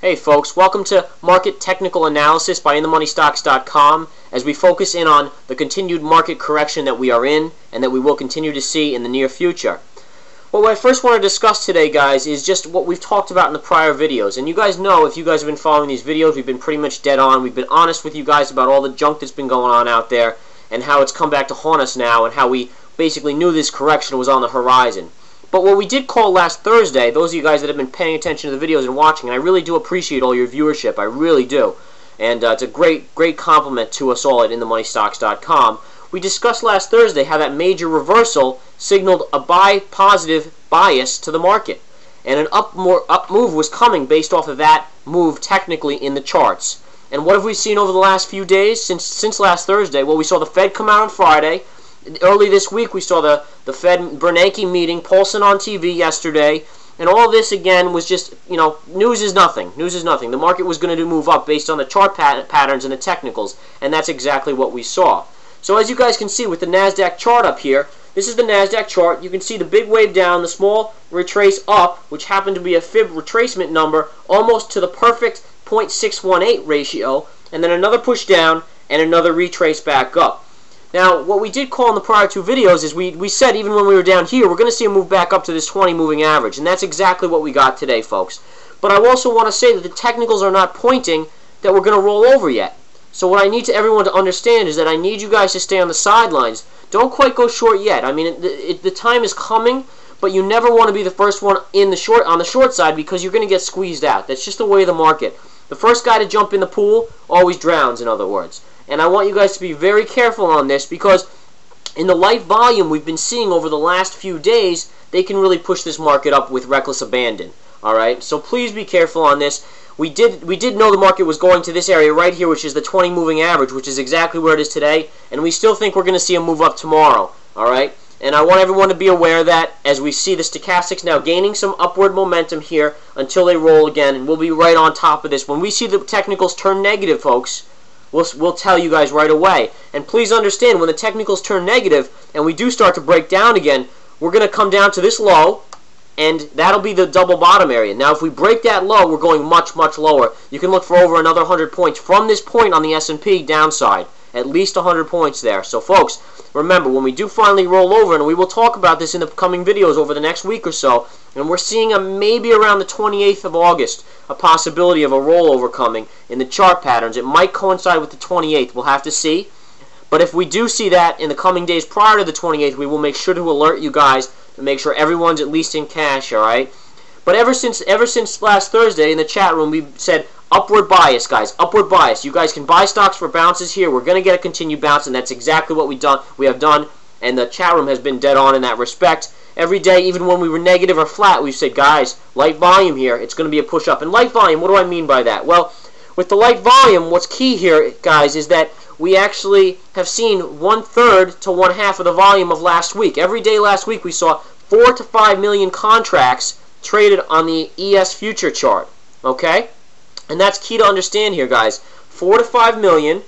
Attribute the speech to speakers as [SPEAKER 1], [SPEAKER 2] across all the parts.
[SPEAKER 1] Hey folks, welcome to Market Technical Analysis by InTheMoneyStocks.com as we focus in on the continued market correction that we are in and that we will continue to see in the near future. What I first want to discuss today, guys, is just what we've talked about in the prior videos. And you guys know, if you guys have been following these videos, we've been pretty much dead on. We've been honest with you guys about all the junk that's been going on out there and how it's come back to haunt us now and how we basically knew this correction was on the horizon. But what we did call last Thursday, those of you guys that have been paying attention to the videos and watching, and I really do appreciate all your viewership, I really do. And it's a great compliment to us all at InTheMoneyStocks.com. We discussed last Thursday how that major reversal signaled a positive bias to the market. And an up move was coming based off of that move technically in the charts. And what have we seen over the last few days since last Thursday? Well, we saw the Fed come out on Friday. Early this week, we saw the Fed Bernanke meeting, Paulson on TV yesterday, and all this again was just, news is nothing. News is nothing. The market was going to move up based on the chart patterns and the technicals, and that's exactly what we saw. So as you guys can see with the Nasdaq chart up here, this is the Nasdaq chart. You can see the big wave down, the small retrace up, which happened to be a fib retracement number, almost to the perfect 0.618 ratio, and then another push down and another retrace back up. Now, what we did call in the prior two videos is we said even when we were down here, we're going to see a move back up to this 20 moving average, and that's exactly what we got today, folks. But I also want to say that the technicals are not pointing that we're going to roll over yet. So what I need everyone to understand is that I need you guys to stay on the sidelines. Don't quite go short yet. I mean, the time is coming, but you never want to be the first one on the short side because you're going to get squeezed out. That's just the way of the market. The first guy to jump in the pool always drowns, in other words. And I want you guys to be very careful on this because in the light volume we've been seeing over the last few days, they can really push this market up with reckless abandon. Alright, so please be careful on this. We did know the market was going to this area right here, which is the 20 moving average, which is exactly where it is today, and we still think we're going to see a move up tomorrow. Alright, and I want everyone to be aware of that as we see the stochastics now gaining some upward momentum here until they roll again, and we'll be right on top of this. When we see the technicals turn negative, folks, we'll tell you guys right away. And please understand, when the technicals turn negative and we do start to break down again, we're going to come down to this low, and that'll be the double bottom area. Now, if we break that low, we're going much lower. You can look for over another 100 points from this point on the S&P downside. At least 100 points there. So, folks, remember, when we do finally roll over, and we will talk about this in the coming videos over the next week or so, and we're seeing maybe around the 28th of August, a possibility of a rollover coming in the chart patterns. It might coincide with the 28th. We'll have to see. But if we do see that in the coming days prior to the 28th, we will make sure to alert you guys to make sure everyone's at least in cash, all right? But ever since last Thursday in the chat room, we said upward bias, guys. Upward bias. You guys can buy stocks for bounces here. We're going to get a continued bounce, and that's exactly what we have done. And the chat room has been dead on in that respect. Every day, even when we were negative or flat, we've said, guys, light volume here. It's going to be a push up. And light volume, what do I mean by that? Well, with the light volume, what's key here, guys, is that we actually have seen 1/3 to 1/2 of the volume of last week. Every day last week, we saw 4 to 5 million contracts traded on the ES future chart. Okay? And that's key to understand here, guys. 4 to 5 million.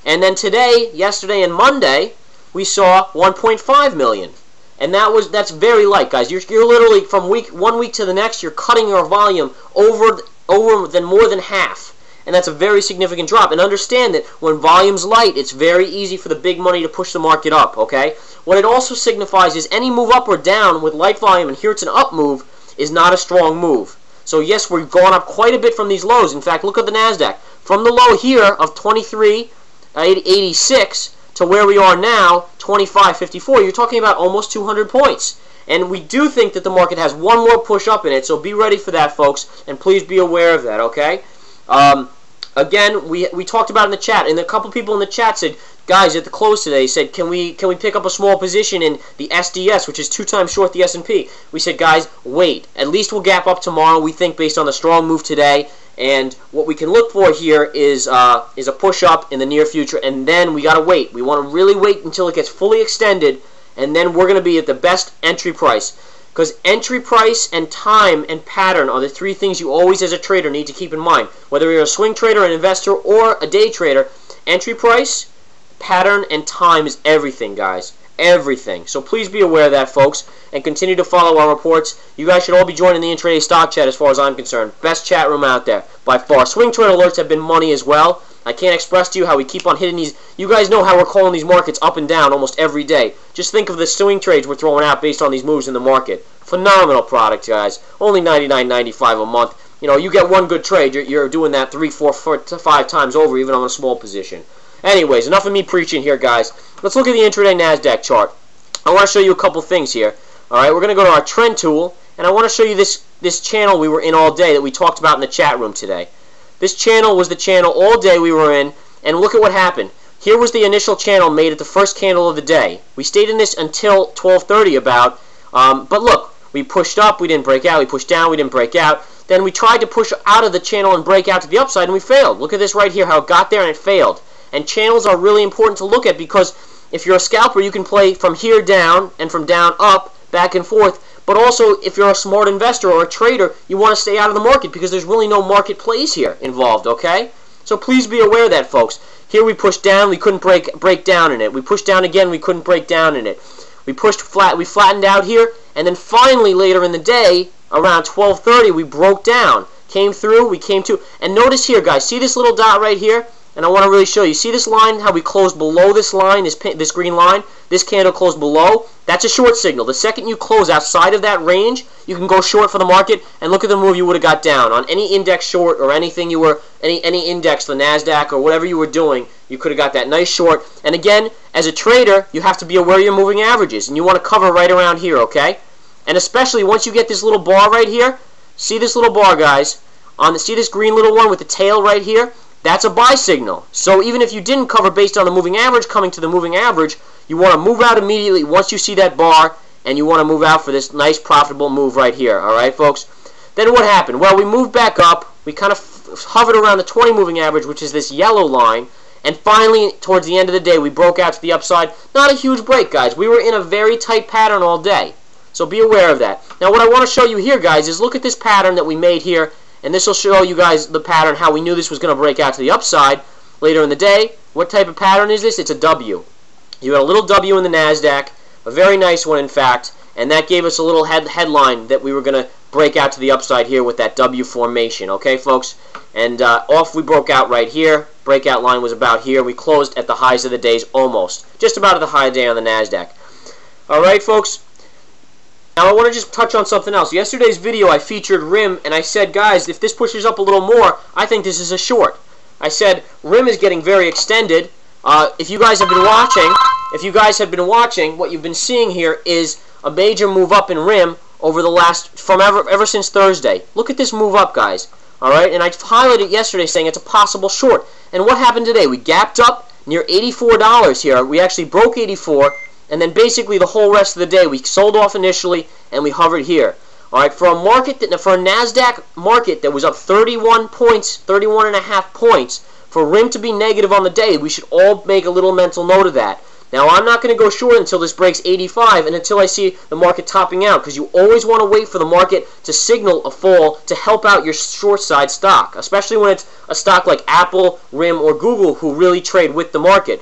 [SPEAKER 1] And then today, yesterday, and Monday, we saw 1.5 million. And that's very light, guys. You're literally, from one week to the next, you're cutting your volume over more than half. And that's a very significant drop. And understand that when volume's light, it's very easy for the big money to push the market up, okay? What it also signifies is any move up or down with light volume, and here it's an up move, is not a strong move. So yes, we've gone up quite a bit from these lows. In fact, look at the Nasdaq. From the low here of 23.86 to where we are now, 25.54, you're talking about almost 200 points. And we do think that the market has one more push up in it, so be ready for that, folks, and please be aware of that, okay? Again, we talked about in the chat, and a couple people in the chat said, guys, at the close today, said, can we pick up a small position in the SDS, which is 2 times short the S&P? We said, guys, wait. At least we'll gap up tomorrow, we think, based on the strong move today. And what we can look for here is a push up in the near future, and then we got to wait. We want to really wait until it gets fully extended, and then we're going to be at the best entry price. Because entry price and time and pattern are the 3 things you always as a trader need to keep in mind. Whether you're a swing trader, an investor, or a day trader, entry price, pattern, and time is everything, guys. everything. So please be aware of that, folks, and continue to follow our reports. You guys should all be joining the intraday stock chat as far as I'm concerned. Best chat room out there by far. Swing trade alerts have been money as well. I can't express to you how we keep on hitting these. You guys know how we're calling these markets up and down almost every day. Just think of the swing trades we're throwing out based on these moves in the market. Phenomenal product, guys. Only $99.95 a month. You know, you get one good trade, you're doing that 3, 4, 5 times over, even on a small position. Anyways, enough of me preaching here, guys. Let's look at the intraday Nasdaq chart. I want to show you a couple things here. All right, we're going to go to our trend tool, and I want to show you this channel we were in all day that we talked about in the chat room today. This channel was the channel all day we were in, and look at what happened. Here was the initial channel made at the first candle of the day. We stayed in this until 12:30 about, but look, we pushed up, we didn't break out. We pushed down, we didn't break out. Then we tried to push out of the channel and break out to the upside, and we failed. Look at this right here, how it got there and it failed. And channels are really important to look at because if you're a scalper, you can play from here down and from down up, back and forth. But also, if you're a smart investor or a trader, you want to stay out of the market because there's really no market plays here involved, okay? So please be aware of that, folks. Here we pushed down, we couldn't break down in it. We pushed down again, we couldn't break down in it. We pushed flat, we flattened out here, and then finally later in the day, around 12:30, we broke down. Came through, we came to, and notice here, guys, see this little dot right here? And I want to really show you. See this line, how we closed below this line, this green line? This candle closed below. That's a short signal. The second you close outside of that range, you can go short for the market, and look at the move you would have got down. On any index short or anything you were, any index, the Nasdaq or whatever you were doing, you could have got that nice short. And again, as a trader, you have to be aware of your moving averages, and you want to cover right around here, okay? And especially once you get this little bar right here, see this little bar, guys? See this green little one with the tail right here? That's a buy signal. So even if you didn't cover based on the moving average, coming to the moving average, you want to move out immediately once you see that bar, and you want to move out for this nice profitable move right here. All right, folks? Then what happened? Well, we moved back up. We kind of hovered around the 20 moving average, which is this yellow line. And finally, towards the end of the day, we broke out to the upside. Not a huge break, guys. We were in a very tight pattern all day. So be aware of that. Now, what I want to show you here, guys, is look at this pattern that we made here. And this will show you guys the pattern, how we knew this was going to break out to the upside later in the day. What type of pattern is this? It's a W. You got a little W in the Nasdaq, a very nice one, in fact, and that gave us a little headline that we were going to break out to the upside here with that W formation. Okay, folks? And off we broke out right here. Breakout line was about here. We closed at the highs of the days almost. Just about at the high day on the Nasdaq. All right, folks? Now I want to just touch on something else. Yesterday's video I featured RIM, and I said, guys, if this pushes up a little more, I think this is a short. I said RIM is getting very extended. If you guys have been watching, what you've been seeing here is a major move up in RIM over the last ever since Thursday. Look at this move up, guys. All right, and I highlighted yesterday saying it's a possible short. And what happened today? We gapped up near $84 here. We actually broke 84. And then basically the whole rest of the day we sold off initially and we hovered here. All right, for a Nasdaq market that was up 31 points, 31 and a half points, for RIM to be negative on the day, we should all make a little mental note of that. Now I'm not going to go short until this breaks 85 and until I see the market topping out, because you always want to wait for the market to signal a fall to help out your short side stock, especially when it's a stock like Apple, RIM, or Google who really trade with the market.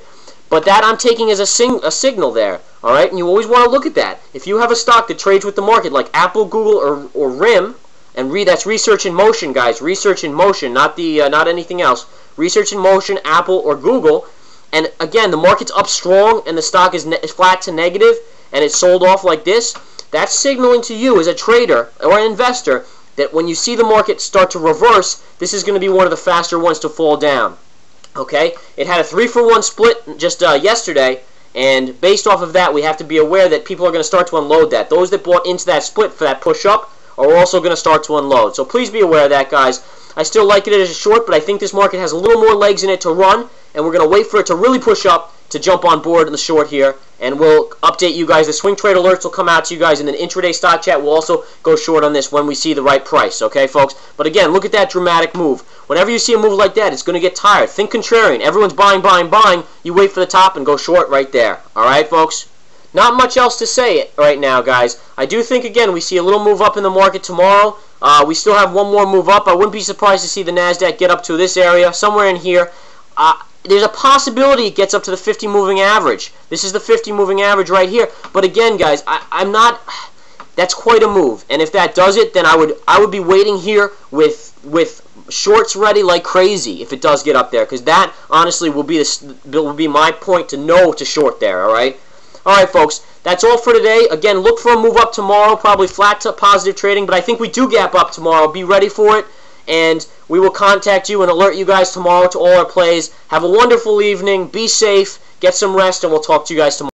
[SPEAKER 1] But that I'm taking as a signal there, all right? And you always want to look at that. If you have a stock that trades with the market, like Apple, Google, or RIM, and that's research in motion, guys. Research in motion, not anything else. Research in motion, Apple or Google. And again, the market's up strong, and the stock is flat to negative, and it's sold off like this. That's signaling to you as a trader or an investor that when you see the market start to reverse, this is going to be one of the faster ones to fall down. Okay, it had a 3-for-1 split just yesterday, and based off of that, we have to be aware that people are going to start to unload that. Those that bought into that split for that push-up are also going to start to unload. So please be aware of that, guys. I still like it as a short, but I think this market has a little more legs in it to run, and we're going to wait for it to really push up to jump on board in the short here, and we'll update you guys. The swing trade alerts will come out to you guys, and then intraday stock chat will also go short on this when we see the right price, okay, folks? But again, look at that dramatic move. Whenever you see a move like that, it's going to get tired. Think contrarian. Everyone's buying, buying, buying. You wait for the top and go short right there. All right, folks? Not much else to say right now, guys. I do think, again, we see a little move up in the market tomorrow. We still have one more move up. I wouldn't be surprised to see the Nasdaq get up to this area, somewhere in here. there's a possibility it gets up to the 50 moving average. This is the 50 moving average right here. But again, guys, I'm not. That's quite a move. And if that does it, then I would be waiting here with shorts ready like crazy if it does get up there, because that honestly will be my point to know to short there. All right, folks. That's all for today. Again, look for a move up tomorrow, probably flat to positive trading, but I think we do gap up tomorrow. Be ready for it, and we will contact you and alert you guys tomorrow to all our plays. Have a wonderful evening. Be safe. Get some rest, and we'll talk to you guys tomorrow.